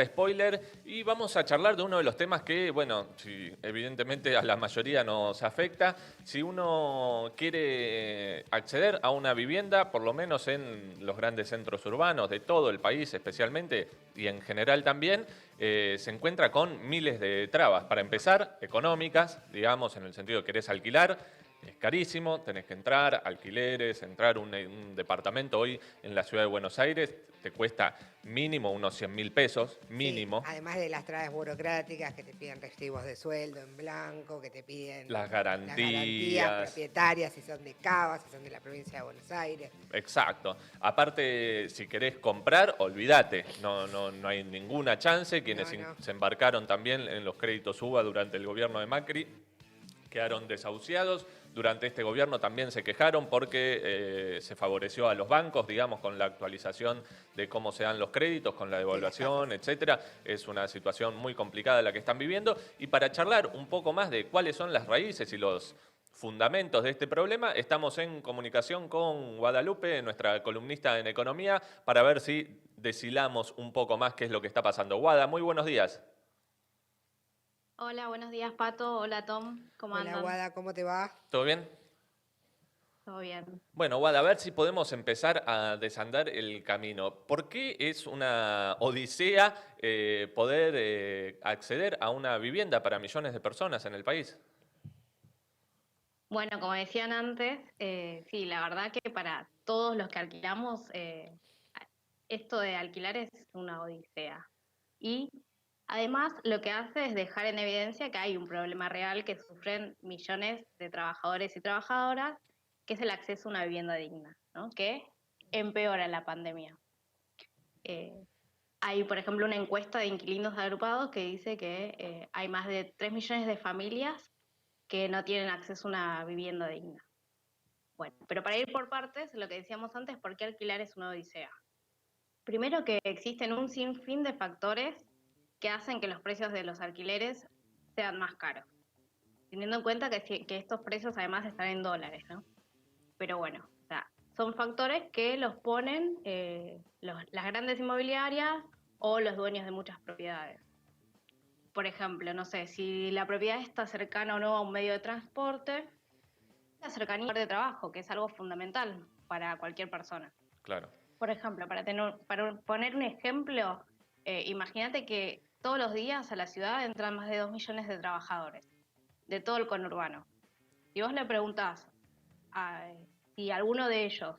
alerta spoiler y vamos a charlar de uno de los temas que, bueno, sí, evidentemente a la mayoría nos afecta. Si uno quiere acceder a una vivienda, por lo menos en los grandes centros urbanos de todo el país especialmente y en general también, se encuentra con miles de trabas. Para empezar, económicas, digamos, en el sentido que querés alquilar. Es carísimo, tenés que entrar, alquileres, entrar un departamento hoy en la ciudad de Buenos Aires te cuesta mínimo unos 100.000 pesos, Sí, mínimo. además de las trabas burocráticas que te piden recibos de sueldo en blanco, que te piden Las las garantías garantías, propietarias, si son de Cava, si son de la provincia de Buenos Aires. exacto. Aparte, si querés comprar, olvídate, no hay ninguna chance. Quienes No, no. se embarcaron también en los créditos UBA durante el gobierno de Macri quedaron desahuciados. Durante este gobierno también se quejaron porque se favoreció a los bancos, digamos, con la actualización de cómo se dan los créditos, con la Sí, las tasas. devaluación, etcétera. Es una situación muy complicada la que están viviendo. Y para charlar un poco más de cuáles son las raíces y los fundamentos de este problema, estamos en comunicación con Guadalupe, nuestra columnista en economía, para ver si deshilamos un poco más qué es lo que está pasando. Guada, muy buenos días. Hola, buenos días, Pato. Hola, Tom. ¿Cómo Hola, andan? Guada, ¿cómo te va? ¿Todo bien? ¿Todo bien? Bueno, Wada, a ver si podemos empezar a desandar el camino. ¿Por qué es una odisea poder acceder a una vivienda para millones de personas en el país? Bueno, como decían antes, sí, la verdad que para todos los que alquilamos, esto de alquilar es una odisea. Y además lo que hace es dejar en evidencia que hay un problema real que sufren millones de trabajadores y trabajadoras, que es el acceso a una vivienda digna, ¿no? Que empeora la pandemia. Eh, Hay, por ejemplo, una encuesta de inquilinos agrupados que dice que hay más de 3 millones de familias que no tienen acceso a una vivienda digna. Bueno, pero para ir por partes, lo que decíamos antes, ¿por qué alquilar es una odisea? Primero que existen un sinfín de factores que hacen que los precios de los alquileres sean más caros, teniendo en cuenta que estos precios además están en dólares, ¿no? Pero bueno, o sea, son factores que los ponen las grandes inmobiliarias o los dueños de muchas propiedades. Por ejemplo, no sé, si la propiedad está cercana o no a un medio de transporte, la cercanía de trabajo, que es algo fundamental para cualquier persona. Claro. Por ejemplo, para poner un ejemplo, imagínate que todos los días a la ciudad entran más de 2 millones de trabajadores de todo el conurbano. Si vos le preguntás a, si alguno de ellos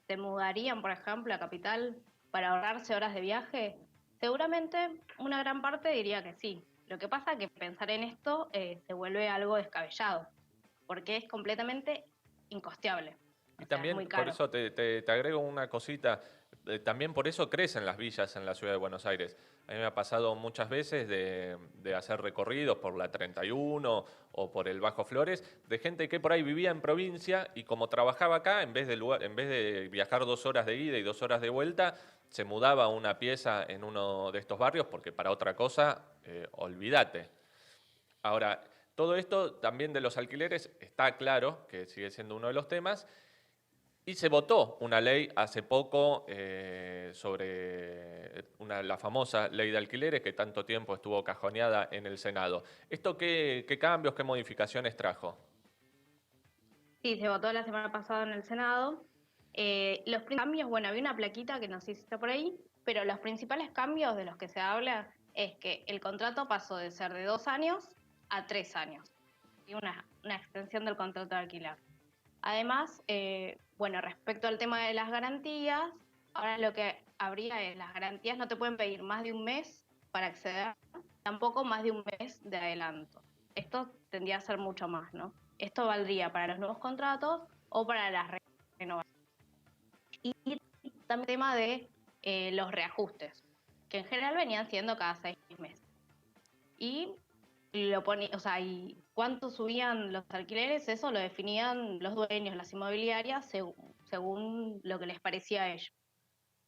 se mudarían, por ejemplo, a Capital para ahorrarse horas de viaje, seguramente una gran parte diría que sí. Lo que pasa es que pensar en esto se vuelve algo descabellado, porque es completamente incosteable. Y O sea, es también, muy por caro. eso te agrego una cosita, también por eso crecen las villas en la ciudad de Buenos Aires. A mí me ha pasado muchas veces de hacer recorridos por la 31 o por el Bajo Flores, de gente que por ahí vivía en provincia y como trabajaba acá, en vez de viajar 2 horas de ida y 2 horas de vuelta, se mudaba a una pieza en uno de estos barrios porque para otra cosa, olvídate. Ahora, todo esto también de los alquileres está claro que sigue siendo uno de los temas y se votó una ley hace poco sobre la famosa ley de alquileres que tanto tiempo estuvo cajoneada en el Senado. ¿Esto qué cambios, qué modificaciones trajo? Sí, se votó la semana pasada en el Senado. Los cambios, bueno, había una plaquita que no sé si está por ahí, pero los principales cambios de los que se habla es que el contrato pasó de ser de 2 años a 3 años, y una extensión del contrato de alquiler. Además, bueno, respecto al tema de las garantías, ahora lo que habría es las garantías no te pueden pedir más de un mes para acceder, tampoco más de un mes de adelanto. Esto tendría a ser mucho más, ¿no? Esto valdría para los nuevos contratos o para las renovaciones. Y también el tema de los reajustes, que en general venían siendo cada 6 meses. Y o sea, y cuánto subían los alquileres, eso lo definían los dueños, las inmobiliarias, según lo que les parecía a ellos.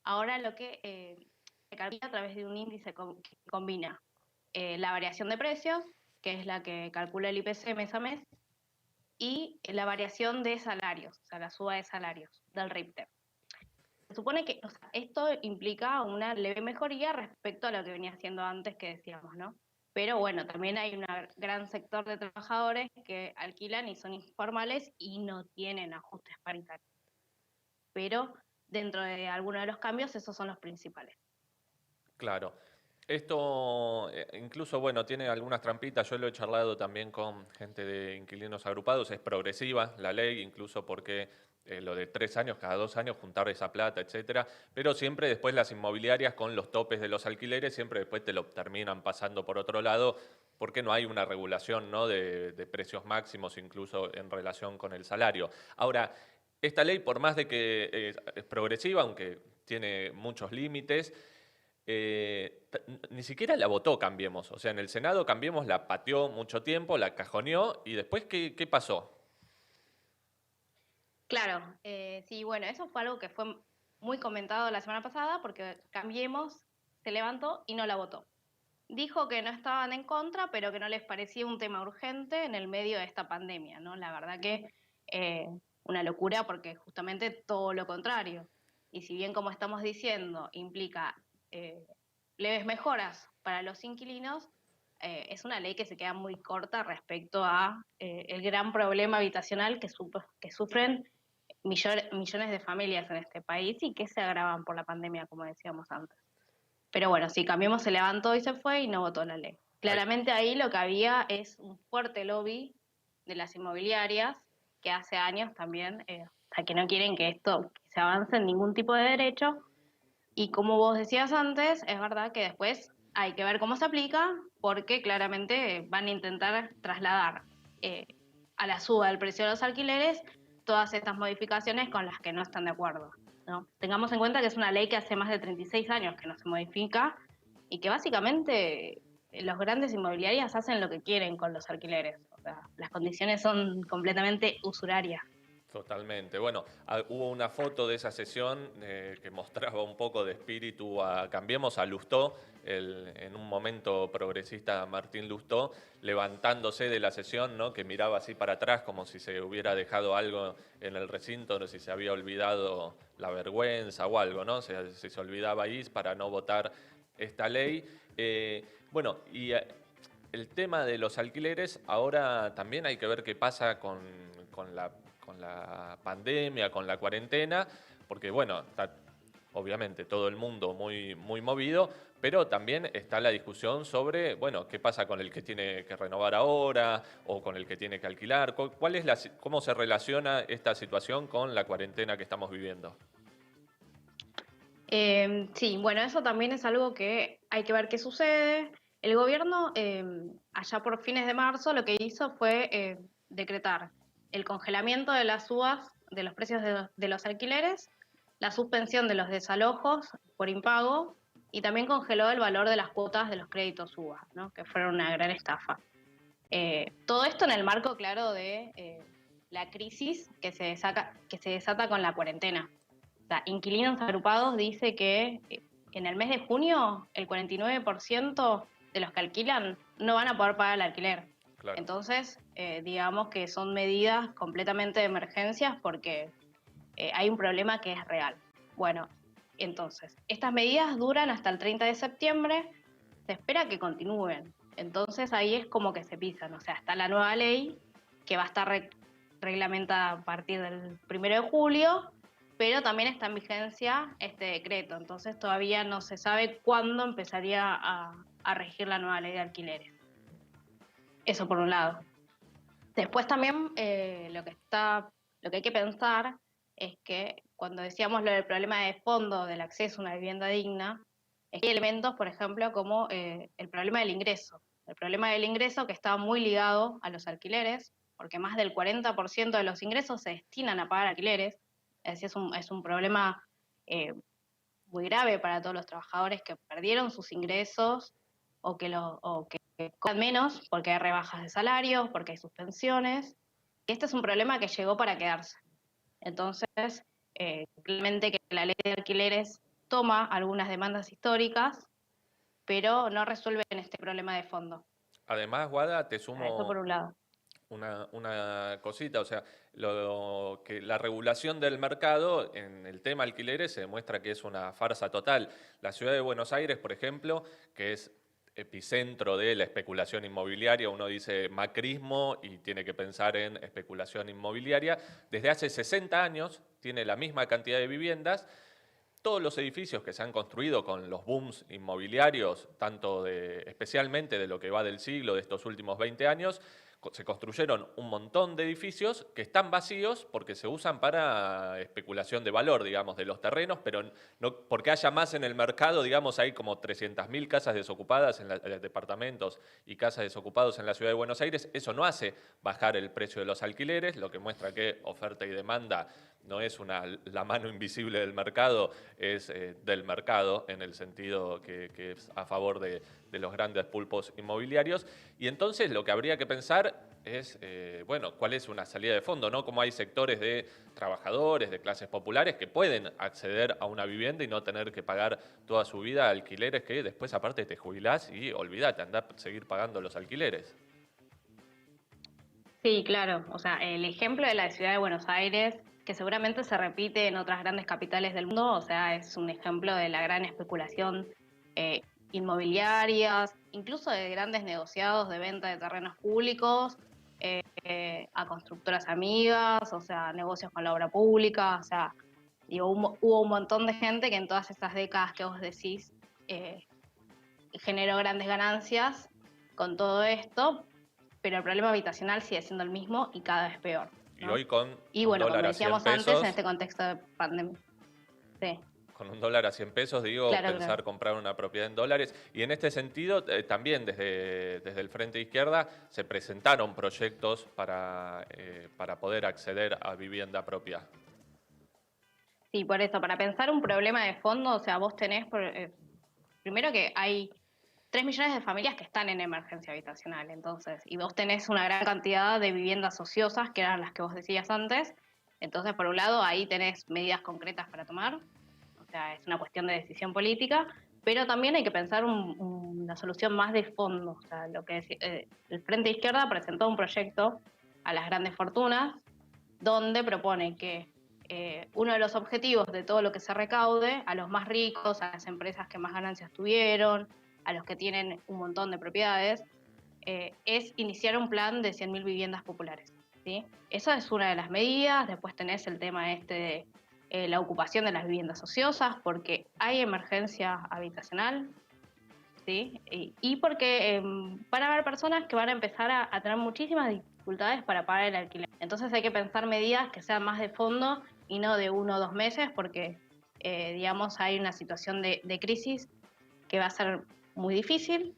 Ahora lo que se calcula a través de un índice que combina la variación de precios, que es la que calcula el IPC mes a mes, y la variación de salarios, o sea, la suba de salarios del RIPTE. supone que, o sea, esto implica una leve mejoría respecto a lo que venía haciendo antes que decíamos, ¿no? Pero bueno, también hay un gran sector de trabajadores que alquilan y son informales y no tienen ajustes paritarios. Pero dentro de algunos de los cambios, esos son los principales. Claro. Esto incluso, bueno, tiene algunas trampitas. Yo lo he charlado también con gente de inquilinos agrupados. Es progresiva la ley, incluso porque lo de 3 años, cada 2 años, juntar esa plata, etcétera. Pero siempre después las inmobiliarias con los topes de los alquileres, siempre después te lo terminan pasando por otro lado, porque no hay una regulación, ¿no? de precios máximos, incluso en relación con el salario. Ahora, esta ley, por más de que es progresiva, aunque tiene muchos límites, ni siquiera la votó Cambiemos. O sea, en el Senado Cambiemos la pateó mucho tiempo, la cajoneó y después, ¿qué pasó? Claro, sí, bueno, eso fue algo que fue muy comentado la semana pasada porque Cambiemos se levantó y no la votó. Dijo que no estaban en contra, pero que no les parecía un tema urgente en el medio de esta pandemia, ¿no? La verdad que eh, una locura porque justamente todo lo contrario. Y si bien, como estamos diciendo, implica eh, leves mejoras para los inquilinos, es una ley que se queda muy corta respecto a el gran problema habitacional que sufren millones de familias en este país y que se agravan por la pandemia, como decíamos antes. Pero bueno, sí, Cambiemos se levantó y se fue y no votó la ley. Ay, Claramente ahí lo que había es un fuerte lobby de las inmobiliarias que hace años también, o sea, que no quieren que esto que se avance en ningún tipo de derecho. Y como vos decías antes, es verdad que después hay que ver cómo se aplica, porque claramente van a intentar trasladar eh, a la suba del precio de los alquileres todas estas modificaciones con las que no están de acuerdo, ¿no? Tengamos en cuenta que es una ley que hace más de 36 años que no se modifica y que básicamente los grandes inmobiliarias hacen lo que quieren con los alquileres. O sea, las condiciones son completamente usurarias. totalmente. Bueno, hubo una foto de esa sesión que mostraba un poco de espíritu a Cambiemos, a Lustó, en un momento progresista Martín Lustó, levantándose de la sesión, ¿no? Que miraba así para atrás como si se hubiera dejado algo en el recinto, no sé si se había olvidado la vergüenza o algo, ¿no? Si se olvidaba ahí para no votar esta ley. Bueno, y el tema de los alquileres, ahora también hay que ver qué pasa con la pandemia, con la cuarentena, porque bueno, está obviamente todo el mundo muy, muy movido, pero también está la discusión sobre, bueno, qué pasa con el que tiene que renovar ahora o con el que tiene que alquilar. ¿Cómo se relaciona esta situación con la cuarentena que estamos viviendo? Sí, bueno, eso también es algo que hay que ver qué sucede. El gobierno, allá por fines de marzo, lo que hizo fue decretar el congelamiento de las subas de los precios de los alquileres, la suspensión de los desalojos por impago y también congeló el valor de las cuotas de los créditos UBA, ¿no? Que fueron una gran estafa. Todo esto en el marco, claro, de la crisis que se desata con la cuarentena. O sea, Inquilinos Agrupados dice que en el mes de junio el 49% de los que alquilan no van a poder pagar el alquiler. Claro. Entonces, digamos que son medidas completamente de emergencias porque hay un problema que es real. Bueno, entonces, estas medidas duran hasta el 30 de septiembre, se espera que continúen. Entonces ahí es como que se pisan, o sea, está la nueva ley que va a estar reglamentada a partir del 1 de julio, pero también está en vigencia este decreto, entonces todavía no se sabe cuándo empezaría a regir la nueva ley de alquileres. Eso por un lado. Después también lo que hay que pensar es que cuando decíamos lo del problema de fondo del acceso a una vivienda digna, es que hay elementos, por ejemplo, como el problema del ingreso. El problema del ingreso que está muy ligado a los alquileres, porque más del 40% de los ingresos se destinan a pagar alquileres. Es decir, es un problema eh, muy grave para todos los trabajadores que perdieron sus ingresos o que cobran menos porque hay rebajas de salarios, porque hay suspensiones. Este es un problema que llegó para quedarse. Entonces, claramente que la ley de alquileres toma algunas demandas históricas, pero no resuelven este problema de fondo. Además, Guada, Eso por un lado. una cosita, o sea, que la regulación del mercado en el tema alquileres se demuestra que es una farsa total. La ciudad de Buenos Aires, por ejemplo, que es epicentro de la especulación inmobiliaria, uno dice macrismo y tiene que pensar en especulación inmobiliaria, desde hace 60 años tiene la misma cantidad de viviendas. Todos los edificios que se han construido con los booms inmobiliarios, especialmente de lo que va del siglo, de estos últimos 20 años, se construyeron un montón de edificios que están vacíos porque se usan para especulación de valor, digamos, de los terrenos, pero no porque haya más en el mercado, digamos, hay como 300.000 casas desocupadas en departamentos y casas desocupados en la ciudad de Buenos Aires. Eso no hace bajar el precio de los alquileres, lo que muestra que oferta y demanda no es la mano invisible del mercado, es del mercado en el sentido que es a favor de los grandes pulpos inmobiliarios. Y entonces lo que habría que pensar es, bueno, cuál es una salida de fondo, ¿no? Cómo hay sectores de trabajadores, de clases populares que pueden acceder a una vivienda y no tener que pagar toda su vida alquileres que después aparte te jubilás y olvidate, andá a seguir pagando los alquileres. Sí, claro. O sea, el ejemplo de la ciudad de Buenos Aires, que seguramente se repite en otras grandes capitales del mundo, o sea, es un ejemplo de la gran especulación eh, inmobiliarias, incluso de grandes negociados de venta de terrenos públicos a constructoras amigas, o sea, negocios con la obra pública, o sea, digo, hubo un montón de gente que en todas esas décadas que vos decís eh, generó grandes ganancias con todo esto, pero el problema habitacional sigue siendo el mismo y cada vez peor, Y ¿no? hoy con Y un bueno, como dólar a 100 decíamos antes, en pesos, este contexto de pandemia. Sí, con un dólar a 100 pesos, digo, claro, claro. pensar comprar una propiedad en dólares. Y en este sentido, también desde el Frente Izquierda se presentaron proyectos para poder acceder a vivienda propia. Sí, por eso, para pensar un problema de fondo, o sea, vos tenés, primero que hay 3 millones de familias que están en emergencia habitacional, entonces, y vos tenés una gran cantidad de viviendas ociosas, que eran las que vos decías antes, entonces, por un lado, ahí tenés medidas concretas para tomar, o sea, es una cuestión de decisión política, pero también hay que pensar una solución más de fondo, o sea, el Frente Izquierda presentó un proyecto a las grandes fortunas, donde propone que uno de los objetivos de todo lo que se recaude, a los más ricos, a las empresas que más ganancias tuvieron, a los que tienen un montón de propiedades, es iniciar un plan de 100.000 viviendas populares, ¿sí? Esa es una de las medidas. Después tenés el tema de la ocupación de las viviendas ociosas, porque hay emergencia habitacional, ¿sí? Y porque van a haber personas que van a empezar a tener muchísimas dificultades para pagar el alquiler. Entonces hay que pensar medidas que sean más de fondo y no de 1 o 2 meses, porque, digamos, hay una situación de crisis que va a ser muy difícil.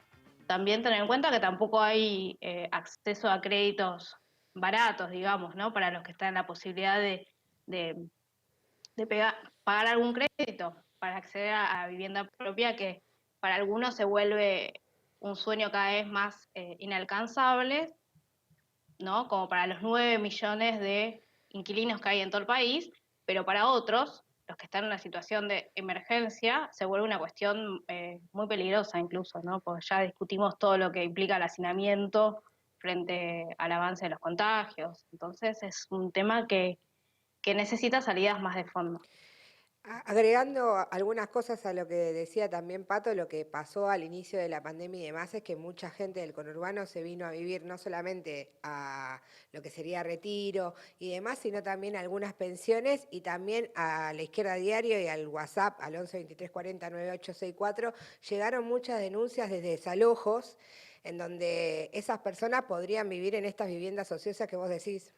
También tener en cuenta que tampoco hay acceso a créditos baratos, digamos, ¿no? Para los que están en la posibilidad de, pagar algún crédito para acceder a vivienda propia, que para algunos se vuelve un sueño cada vez más inalcanzable, ¿no? Como para los 9 millones de inquilinos que hay en todo el país, pero para otros, los que están en una situación de emergencia, se vuelve una cuestión muy peligrosa incluso, ¿no? Porque ya discutimos todo lo que implica el hacinamiento frente al avance de los contagios. Entonces es un tema que necesita salidas más de fondo. Agregando algunas cosas a lo que decía también Pato, lo que pasó al inicio de la pandemia y demás es que mucha gente del conurbano se vino a vivir no solamente a lo que sería Retiro y demás, sino también a algunas pensiones y también a la Izquierda Diario y al WhatsApp, al 11 23 40 9864, llegaron muchas denuncias desde desalojos en donde esas personas podrían vivir en estas viviendas ociosas que vos decís.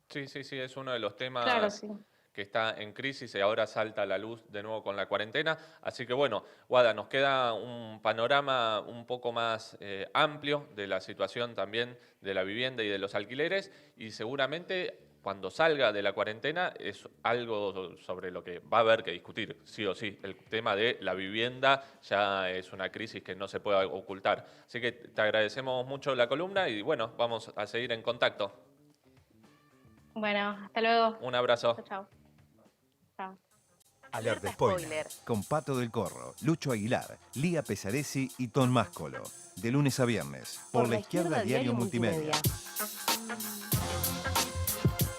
Sí, sí, sí, es uno de los Claro, temas sí. que está en crisis y ahora salta a la luz de nuevo con la cuarentena. Así que bueno, Guada, nos queda un panorama un poco más amplio de la situación también de la vivienda y de los alquileres y seguramente cuando salga de la cuarentena es algo sobre lo que va a haber que discutir, sí o sí. El tema de la vivienda ya es una crisis que no se puede ocultar. Así que te agradecemos mucho la columna y bueno, vamos a seguir en contacto. Bueno, hasta luego. Un abrazo. Chao, chao. Chao. Alerta Spoiler, con Pato del Corro, Lucho Aguilar, Lía Pesaresi y Ton Máscolo. De lunes a viernes, por La Izquierda Diario Multimedia.